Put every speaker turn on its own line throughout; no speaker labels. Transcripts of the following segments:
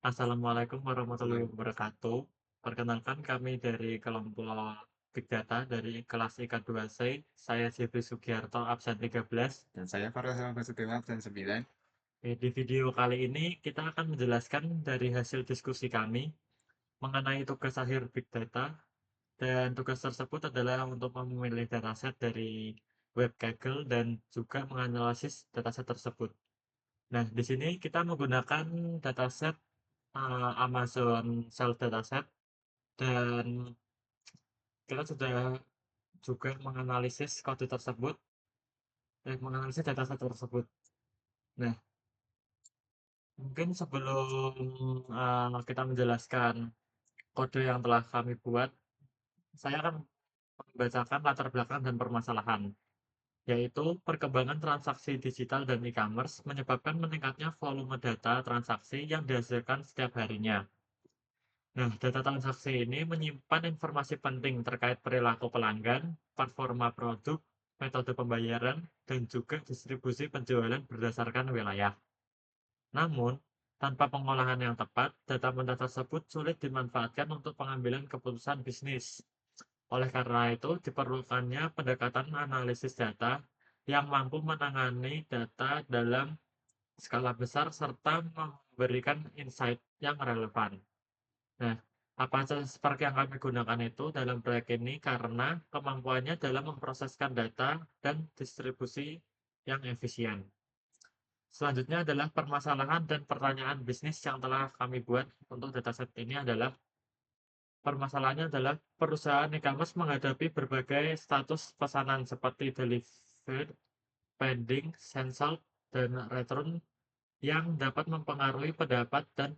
Assalamualaikum warahmatullahi wabarakatuh. Perkenalkan kami dari kelompok Big Data dari kelas IK 2C. Saya Jeffrey Sugiarto, absen 13.
Dan saya Farel Basudewa absen 9.
Di video kali ini kita akan menjelaskan dari hasil diskusi kami mengenai tugas akhir Big Data. Dan tugas tersebut adalah untuk memilih dataset dari web Kaggle dan juga menganalisis dataset tersebut. Nah, di sini kita menggunakan dataset Amazon Self Dataset dan kita sudah juga menganalisis kode tersebut, menganalisis dataset tersebut. Nah, mungkin sebelum kita menjelaskan kode yang telah kami buat, saya akan membacakan latar belakang dan permasalahan, yaitu perkembangan transaksi digital dan e-commerce menyebabkan meningkatnya volume data transaksi yang dihasilkan setiap harinya. Nah, data transaksi ini menyimpan informasi penting terkait perilaku pelanggan, performa produk, metode pembayaran, dan juga distribusi penjualan berdasarkan wilayah. Namun, tanpa pengolahan yang tepat, data tersebut sulit dimanfaatkan untuk pengambilan keputusan bisnis. Oleh karena itu, diperlukannya pendekatan analisis data yang mampu menangani data dalam skala besar serta memberikan insight yang relevan. Nah, apa saja Spark yang kami gunakan itu dalam proyek ini karena kemampuannya dalam memproseskan data dan distribusi yang efisien. Selanjutnya adalah permasalahan dan pertanyaan bisnis yang telah kami buat untuk dataset ini adalah permasalahannya adalah perusahaan e-commerce menghadapi berbagai status pesanan seperti delivered, pending, cancelled, dan return yang dapat mempengaruhi pendapat dan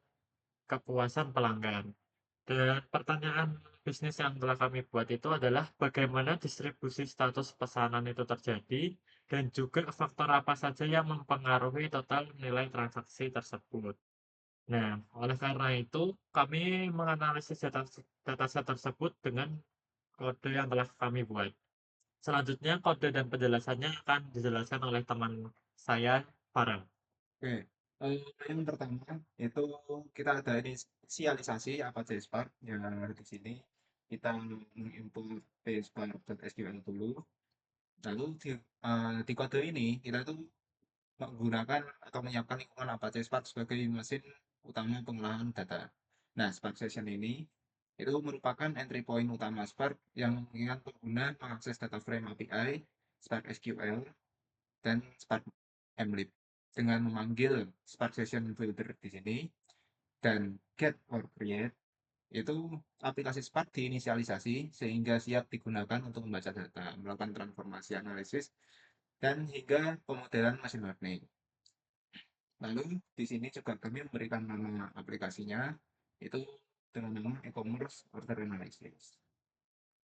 kepuasan pelanggan. Dan pertanyaan bisnis yang telah kami buat itu adalah bagaimana distribusi status pesanan itu terjadi dan juga faktor apa saja yang mempengaruhi total nilai transaksi tersebut. Nah, oleh karena itu, kami menganalisis dataset tersebut dengan kode yang telah kami buat. Selanjutnya, kode dan penjelasannya akan dijelaskan oleh teman saya, Farel.
Oke, yang pertama itu kita ada inisialisasi apa JSpark yang di sini kita mengimport JSpark.sql dulu. Lalu di kode ini kita tuh menggunakan atau menyiapkan lingkungan apa JSpark sebagai mesin utama pengolahan data. Nah, Spark Session ini itu merupakan entry point utama Spark yang memungkinkan pengguna mengakses data frame API, Spark SQL, dan Spark Mlib dengan memanggil Spark Session Builder di sini dan get or create itu aplikasi Spark diinisialisasi sehingga siap digunakan untuk membaca data, melakukan transformasi analisis, dan hingga pemodelan machine learning. Lalu di sini juga kami memberikan nama aplikasinya itu dengan nama e-commerce order analysis.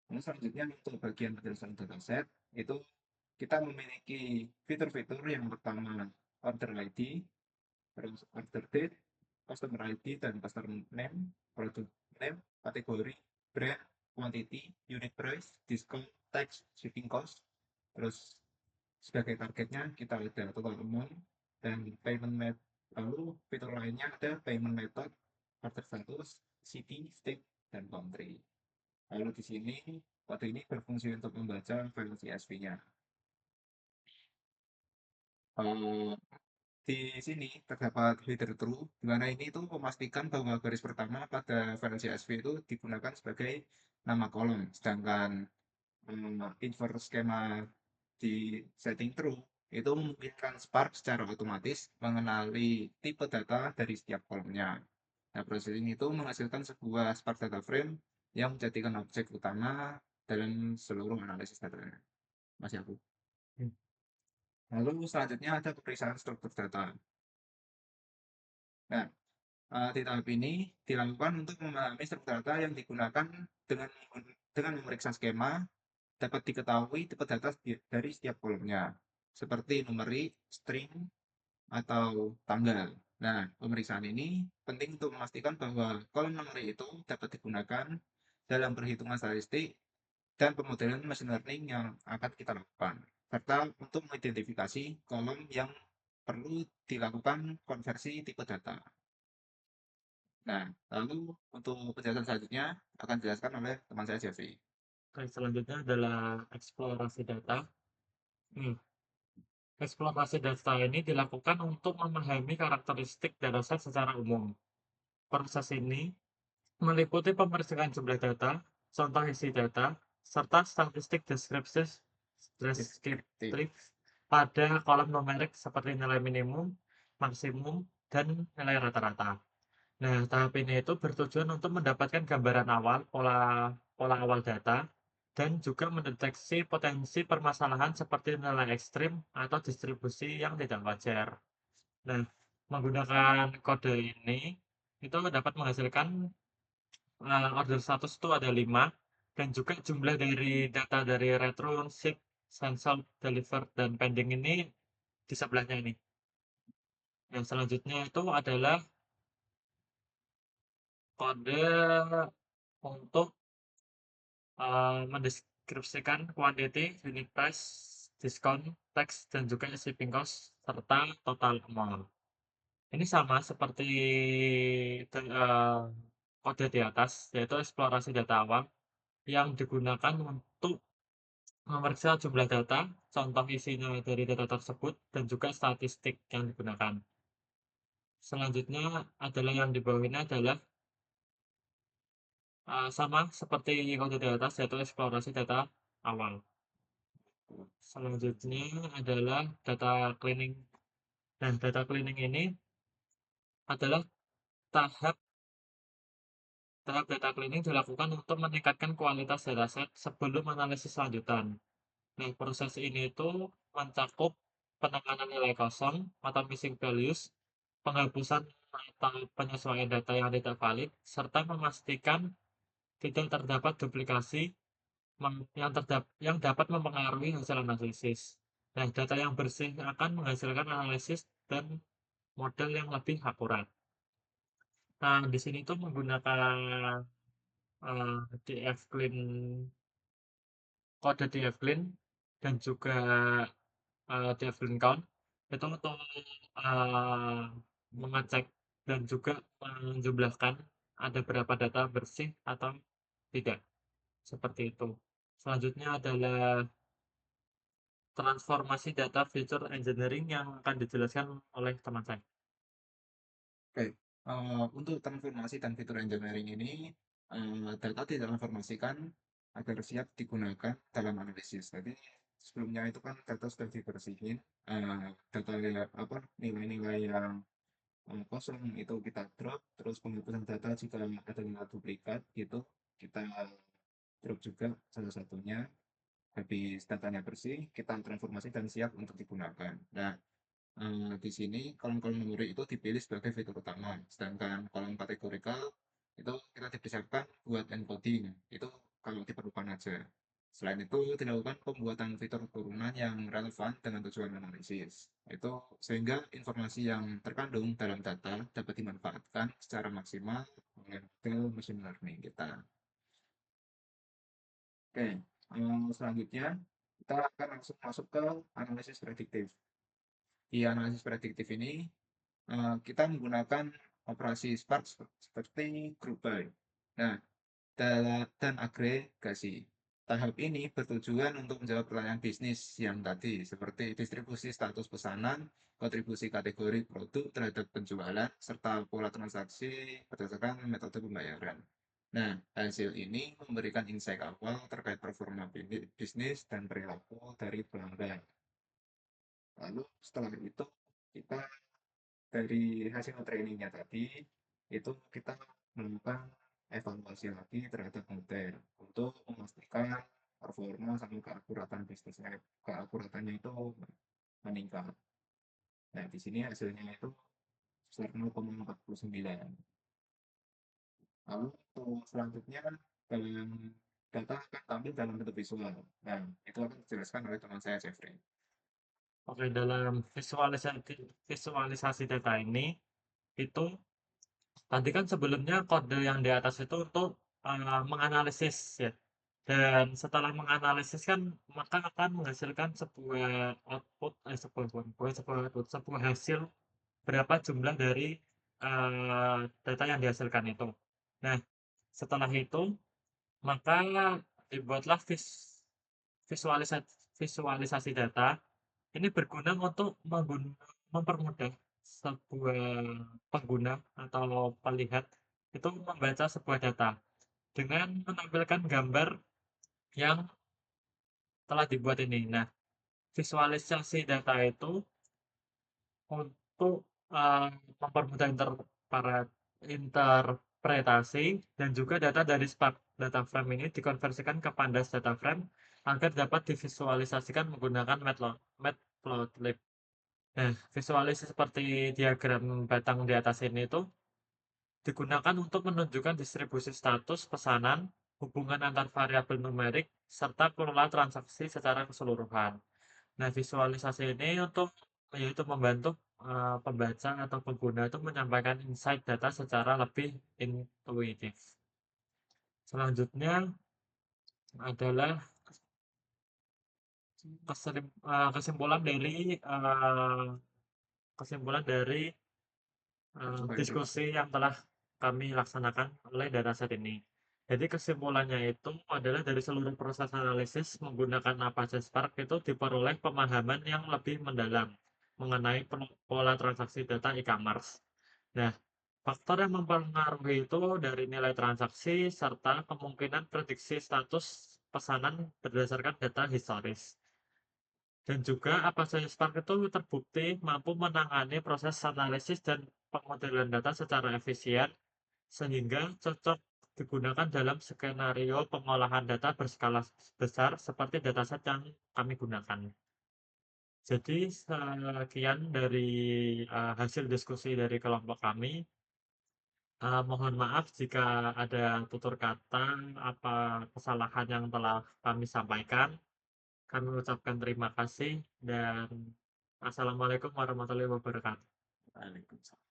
Nah, selanjutnya untuk bagian penjelasan dataset itu kita memiliki fitur-fitur yang pertama order ID, terus order date, customer ID dan customer name, product name, kategori, brand, quantity, unit price, discount, tax, shipping cost. Terus sebagai targetnya kita ada total amount dan payment method. Lalu fitur lainnya ada payment method, order status, city, state, dan country. Lalu di sini kode ini berfungsi untuk membaca file CSV-nya. Di sini terdapat header true, di mana ini itu memastikan bahwa garis pertama pada file CSV itu digunakan sebagai nama kolom, sedangkan invert skema di setting true itu memungkinkan Spark secara otomatis mengenali tipe data dari setiap kolomnya. Nah, proses ini itu menghasilkan sebuah Spark data frame yang menjadikan objek utama dalam seluruh analisis datanya. Masih aku. Lalu selanjutnya ada pemeriksaan struktur data. Nah, di tahap ini dilakukan untuk memahami struktur data yang digunakan dengan dengan memeriksa skema dapat diketahui tipe data dari setiap kolomnya, seperti numeric, string, atau tanggal. Nah, pemeriksaan ini penting untuk memastikan bahwa kolom numerik itu dapat digunakan dalam perhitungan statistik dan pemodelan machine learning yang akan kita lakukan, serta untuk mengidentifikasi kolom yang perlu dilakukan konversi tipe data. Nah, lalu untuk penjelasan selanjutnya akan dijelaskan oleh teman saya Jeffrey.
Oke, selanjutnya adalah eksplorasi data. Nih, eksplorasi data ini dilakukan untuk memahami karakteristik dataset secara umum. Proses ini meliputi pemeriksaan jumlah data, contoh isi data, serta statistik
Deskriptif.
deskriptif pada kolom numerik seperti nilai minimum, maksimum, dan nilai rata-rata. Nah, tahap ini itu bertujuan untuk mendapatkan gambaran awal pola pola awal data dan juga mendeteksi potensi permasalahan seperti nilai ekstrim atau distribusi yang tidak wajar. Nah, menggunakan kode ini itu dapat menghasilkan order status itu ada 5 dan juga jumlah dari data dari retro, ship, sensor, deliver, dan pending ini di sebelahnya ini. Yang selanjutnya itu adalah kode untuk mendeskripsikan quantity, unit price, diskon, tax, dan juga shipping cost, serta total amount. Ini sama seperti kode di atas, yaitu eksplorasi data awal yang digunakan untuk memeriksa jumlah data, contoh isinya dari data tersebut, dan juga statistik yang digunakan. Selanjutnya adalah yang di bawah ini adalah sama seperti kode di atas, yaitu eksplorasi data awal. Selanjutnya adalah data cleaning. Nah, data cleaning ini adalah tahap tahap data cleaning dilakukan untuk meningkatkan kualitas dataset sebelum analisis lanjutan. Nah, proses ini itu mencakup penekanan nilai kosong atau missing values, penghapusan atau penyesuaian data yang tidak valid, serta memastikan tidak terdapat duplikasi yang dapat mempengaruhi hasil analisis. Nah, data yang bersih akan menghasilkan analisis dan model yang lebih akurat. Nah, di sini tuh menggunakan DF-Clean, kode DF-Clean dan juga DF-Clean count itu untuk eh, mengecek dan juga menjumlahkan ada berapa data bersih atau tidak, seperti itu. Selanjutnya adalah transformasi data feature engineering yang akan dijelaskan oleh teman saya.
Oke, untuk transformasi dan fitur engineering ini, data ditransformasikan agar siap digunakan dalam analisis. Jadi sebelumnya itu kan data sudah dibersihin, data apa nilai-nilai yang kosong itu kita drop, terus penghapusan data jika ada nilai duplikat gitu kita drop juga salah satunya. Habis datanya bersih, kita transformasi dan siap untuk digunakan. Nah, di sini kolom-kolom memori itu dipilih sebagai fitur utama, sedangkan kolom kategorikal itu kita dipersiapkan buat encoding. Itu kalau diperlukan aja. Selain itu, dilakukan pembuatan fitur turunan yang relevan dengan tujuan analisis. Itu sehingga informasi yang terkandung dalam data dapat dimanfaatkan secara maksimal oleh model machine learning kita. Oke, selanjutnya kita akan langsung masuk ke analisis prediktif. Di analisis prediktif ini kita menggunakan operasi Spark seperti group by. Nah, dan agregasi. Tahap ini bertujuan untuk menjawab pertanyaan bisnis yang tadi, seperti distribusi status pesanan, kontribusi kategori produk terhadap penjualan, serta pola transaksi berdasarkan metode pembayaran. Nah, hasil ini memberikan insight awal terkait performa bisnis dan perilaku dari pelanggan. Lalu setelah itu kita dari hasil trainingnya tadi itu kita melakukan evaluasi lagi terhadap model untuk memastikan performa sama keakuratan bisnisnya keakuratannya itu meningkat. Nah, di sini hasilnya itu sebesar 0,49. Lalu untuk selanjutnya dalam data akan tampil dalam bentuk visual. Nah, itu akan dijelaskan oleh teman saya Jeffrey.
Oke, dalam visualisasi visualisasi data ini itu tadi kan sebelumnya kode yang di atas itu untuk menganalisis ya. Dan setelah menganalisis kan maka akan menghasilkan sebuah output sebuah bukan sebuah output, sebuah hasil berapa jumlah dari data yang dihasilkan itu. Nah, setelah itu maka dibuatlah visualisasi visualisasi data. Ini berguna untuk mempermudah sebuah pengguna atau pelihat itu membaca sebuah data dengan menampilkan gambar yang telah dibuat ini. Nah, visualisasi data itu untuk mempermudah interpretasi dan juga data dari Spark Data Frame ini dikonversikan ke Pandas Data Frame agar dapat divisualisasikan menggunakan Matplotlib. Nah, visualisasi seperti diagram batang di atas ini itu digunakan untuk menunjukkan distribusi status pesanan, hubungan antar variabel numerik, serta kelola transaksi secara keseluruhan. Nah, visualisasi ini yaitu membantu pembaca atau pengguna itu menyampaikan insight data secara lebih intuitif. Selanjutnya adalah kesimpulan dari
Percobaan kita.
diskusi yang telah kami laksanakan oleh dataset ini. Jadi kesimpulannya itu adalah dari seluruh proses analisis menggunakan Apache Spark itu diperoleh pemahaman yang lebih mendalam mengenai pola transaksi data e-commerce. Nah, faktor yang mempengaruhi itu dari nilai transaksi serta kemungkinan prediksi status pesanan berdasarkan data historis. Dan juga Apache Spark itu terbukti mampu menangani proses analisis dan pemodelan data secara efisien, sehingga cocok digunakan dalam skenario pengolahan data berskala besar seperti dataset yang kami gunakan. Jadi sekian dari hasil diskusi dari kelompok kami. Mohon maaf jika ada tutur kata apa kesalahan yang telah kami sampaikan. Kami ucapkan terima kasih dan assalamualaikum warahmatullahi wabarakatuh.
Waalaikumsalam.